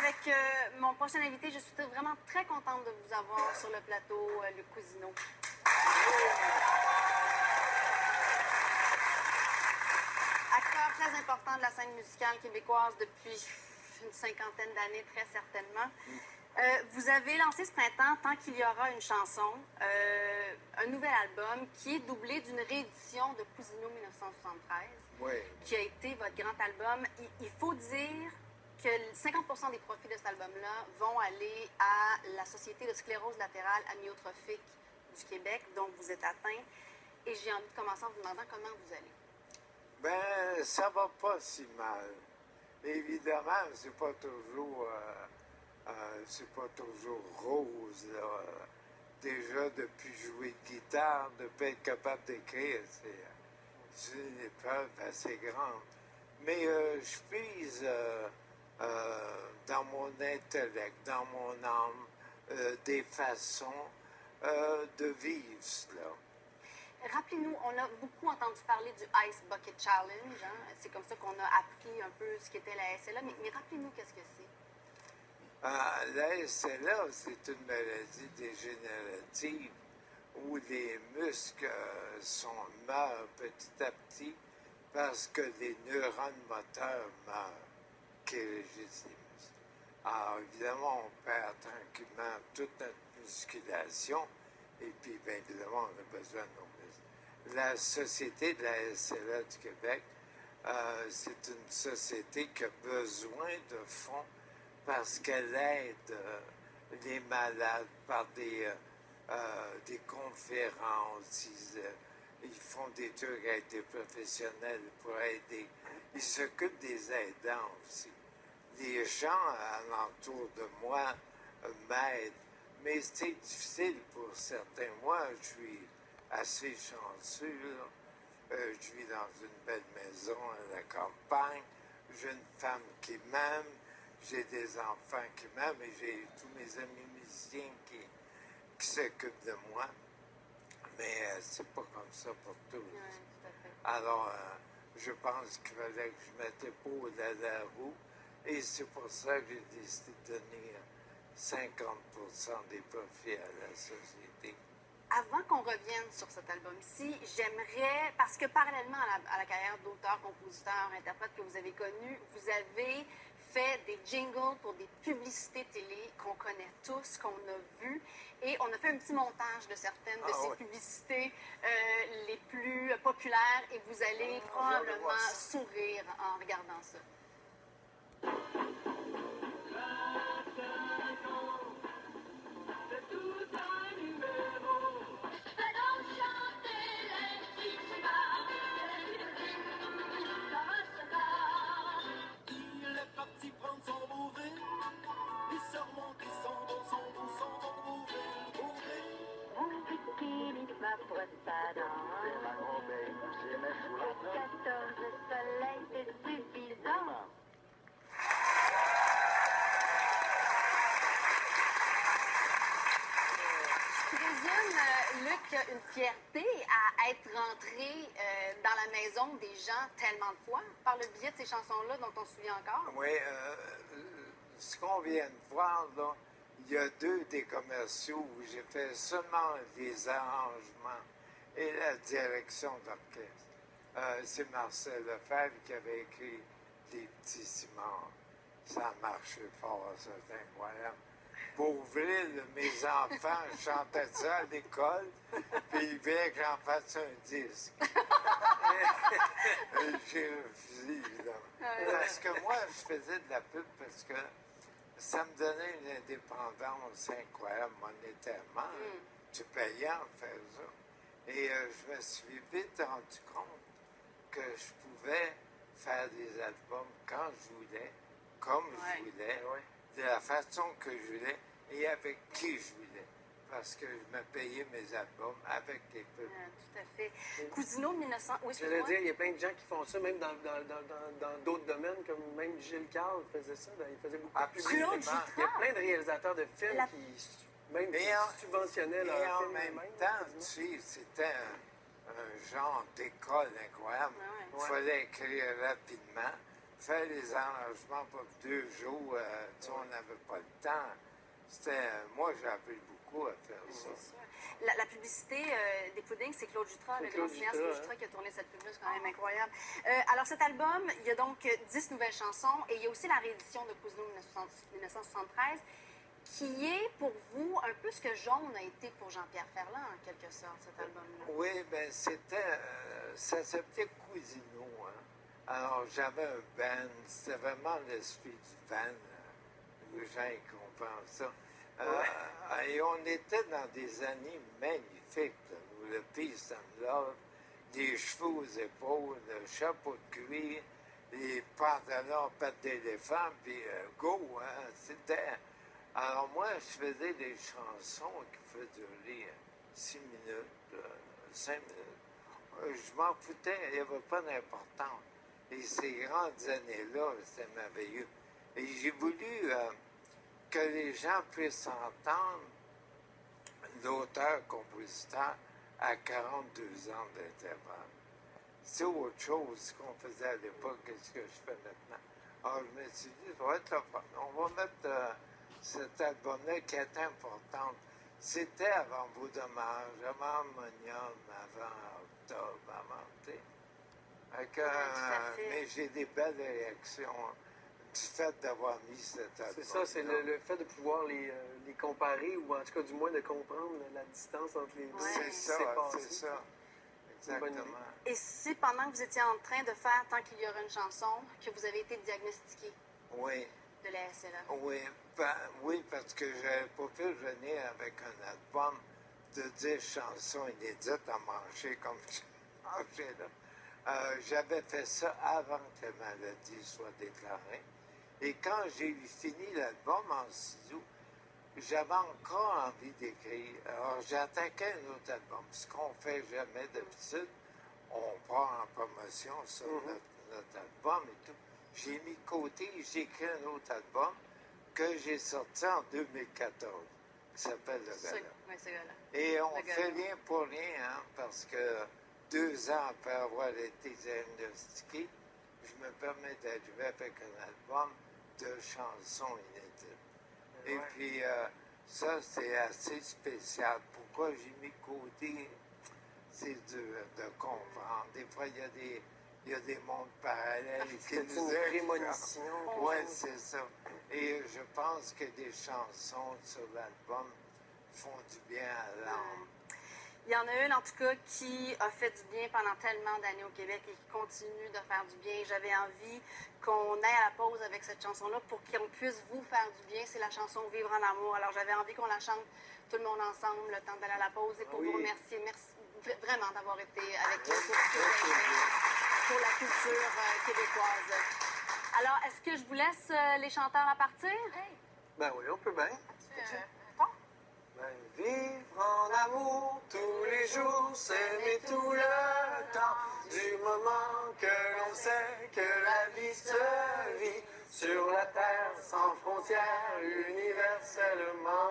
avec mon prochain invité. Je suis vraiment très contente de vous avoir sur le plateau, Luc Cousineau. Acteur très important de la scène musicale québécoise depuis une cinquantaine d'années, très certainement. Vous avez lancé ce printemps Tant qu'il y aura une chanson, un nouvel album qui est doublé d'une réédition de Cousineau 1973, qui a été votre grand album. Il faut dire que 50% des profits de cet album-là vont aller à la Société de sclérose latérale amyotrophique du Québec, dont vous êtes atteint. Et j'ai envie de commencer en vous demandant comment vous allez. Ben, ça va pas si mal. Évidemment, c'est pas toujours rose, là. Déjà, depuis jouer de guitare, depuis être capable d'écrire, c'est une épreuve assez grande. Mais je pise dans mon intellect, dans mon âme, des façons de vivre cela. Rappelez-nous, on a beaucoup entendu parler du Ice Bucket Challenge. Hein? C'est comme ça qu'on a appris un peu ce qu'était la SLA. Mais rappelez-nous qu'est-ce que c'est. La SLA, c'est une maladie dégénérative où les muscles meurent petit à petit parce que les neurones moteurs meurent qui régissent les muscles. Alors, évidemment, on perd tranquillement toute notre musculation et puis, bien évidemment, on a besoin de nos muscles. La Société de la SLA du Québec, c'est une société qui a besoin de fonds parce qu'elle aide les malades par des conférences. Ils font des trucs avec des professionnels pour aider. Ils s'occupent des aidants aussi. Les gens alentour de moi m'aident, mais c'est difficile pour certains. Moi, je suis assez chanceux. Je vis dans une belle maison à la campagne. J'ai une femme qui m'aime. J'ai des enfants qui m'aiment et j'ai tous mes amis musiciens qui s'occupent de moi. Mais c'est pas comme ça pour tous. Alors, je pense qu'il fallait que je mette l'épaule à la roue et c'est pour ça que j'ai décidé de donner 50% des profits à la société. Avant qu'on revienne sur cet album-ci, j'aimerais, parce que parallèlement à la carrière d'auteur, compositeur, interprète que vous avez connue, vous avez fait des jingles pour des publicités télé qu'on connaît tous, qu'on a vues, et on a fait un petit montage de certaines de ces publicités les plus populaires, et vous allez probablement sourire en regardant ça. Ma brosse 14 soleils, c'est suffisant. Je présume, Luc, une fierté à être rentré dans la maison des gens tellement de fois par le biais de ces chansons-là dont on se souvient encore. Oui, ce qu'on vient de voir, là, il y a 2 des commerciaux où j'ai fait seulement les arrangements et la direction d'orchestre. C'est Marcel Lefebvre qui avait écrit Les Petits Ciments. Ça a marché fort, ça, c'est incroyable. Beauvril, mes enfants chantaient ça à l'école, puis ils voulaient que j'en fasse un disque. J'ai refusé, évidemment. Parce que moi, je faisais de la pub parce que ça me donnait une indépendance incroyable monétairement. Tu payais en faire ça. Et je me suis vite rendu compte que je pouvais faire des albums quand je voulais, comme je voulais, de la façon que je voulais et avec qui je voulais. Parce que je me payais mes albums avec des pubs. Tout à fait. Cousineau 1900... Oui, je veux dire, il y a plein de gens qui font ça, même dans d'autres domaines, comme même Gilles Carle faisait ça. Il faisait beaucoup de Absolument. Il y a plein de réalisateurs de films qui subventionnaient leurs films. Et en même temps, tu sais, c'était un genre d'école incroyable. Il fallait écrire rapidement. faire les arrangements pour 2 jours, tu sais, on n'avait pas le temps. Moi, j'ai appris beaucoup à faire ça. C'est sûr. La publicité des puddings, c'est Claude Jutras, le grand cinéaste Claude Jutras qui a tourné cette pub-là, c'est quand même incroyable. Alors, cet album, il y a donc 10 nouvelles chansons et il y a aussi la réédition de Cousineau 1973 qui est pour vous un peu ce que Jaune a été pour Jean-Pierre Ferland, en quelque sorte, cet album-là. Oui, bien, ça s'appelait Cousineau. Hein? Alors, j'avais un band, c'était vraiment l'esprit du band. Les gens ils comprennent ça. Et on était dans des années magnifiques, là, où le Peace and Love, des cheveux aux épaules, le chapeau de cuir, les pantalons en pattes d'éléphant, puis go, hein, c'était... Alors moi, je faisais des chansons qui pouvaient durer 6 minutes, 5 minutes. Je m'en foutais, il n'y avait pas d'importance. Et ces grandes années-là, c'était merveilleux. Et j'ai voulu... que les gens puissent entendre l'auteur-compositeur à 42 ans d'intervalle. C'est autre chose qu'on faisait à l'époque que ce que je fais maintenant. Alors, je me suis dit, ça va être le fun. On va mettre cet album-là qui est important. C'était avant Beau Dommage, avant Harmonium, avant Octobre, avant, tu sais. Mais j'ai des belles réactions du fait d'avoir mis cet album. C'est ça, c'est le fait de pouvoir les comparer ou en tout cas du moins de comprendre la distance entre les deux. C'est ça, c'est ça. Exactement. Et c'est pendant que vous étiez en train de faire Tant qu'il y aura une chanson que vous avez été diagnostiqué Oui. de la SLA. Oui, parce que j'avais pas pu venir avec un album de 10 chansons inédites à manger comme j'ai mangé là. J'avais fait ça avant que la maladie soit déclarée. Et quand j'ai fini l'album en studio, j'avais encore envie d'écrire. Alors, j'ai attaqué un autre album. Ce qu'on fait jamais d'habitude, on part en promotion sur notre album et tout. J'ai mis de côté, j'ai écrit un autre album que j'ai sorti en 2014, qui s'appelle Le Gala. Oui, ce gars-là. Et on fait rien pour rien, hein, parce que 2 ans après avoir été diagnostiqué, je me permets d'arriver avec un album de chansons inédites. Et puis, ça, c'est assez spécial. Pourquoi j'ai mis de côté, c'est dur de comprendre. Des fois, il y a des mondes parallèles qui C'est nous une prémonition. Oui, c'est ça. Et je pense que des chansons sur l'album font du bien à l'âme. Il y en a une, en tout cas, qui a fait du bien pendant tellement d'années au Québec et qui continue de faire du bien. J'avais envie qu'on aille à la pause avec cette chanson-là pour qu'on puisse vous faire du bien. C'est la chanson Vivre en amour. Alors, j'avais envie qu'on la chante tout le monde ensemble, le temps d'aller à la pause et pour vous remercier. Merci vraiment d'avoir été avec nous pour la culture québécoise. Alors, est-ce que je vous laisse les chanteurs à partir? Ben oui, on peut bien. Vivre en amour tous les jours, s'aimer tout le temps, du moment que l'on sait que la vie se vit sur la terre sans frontières, universellement.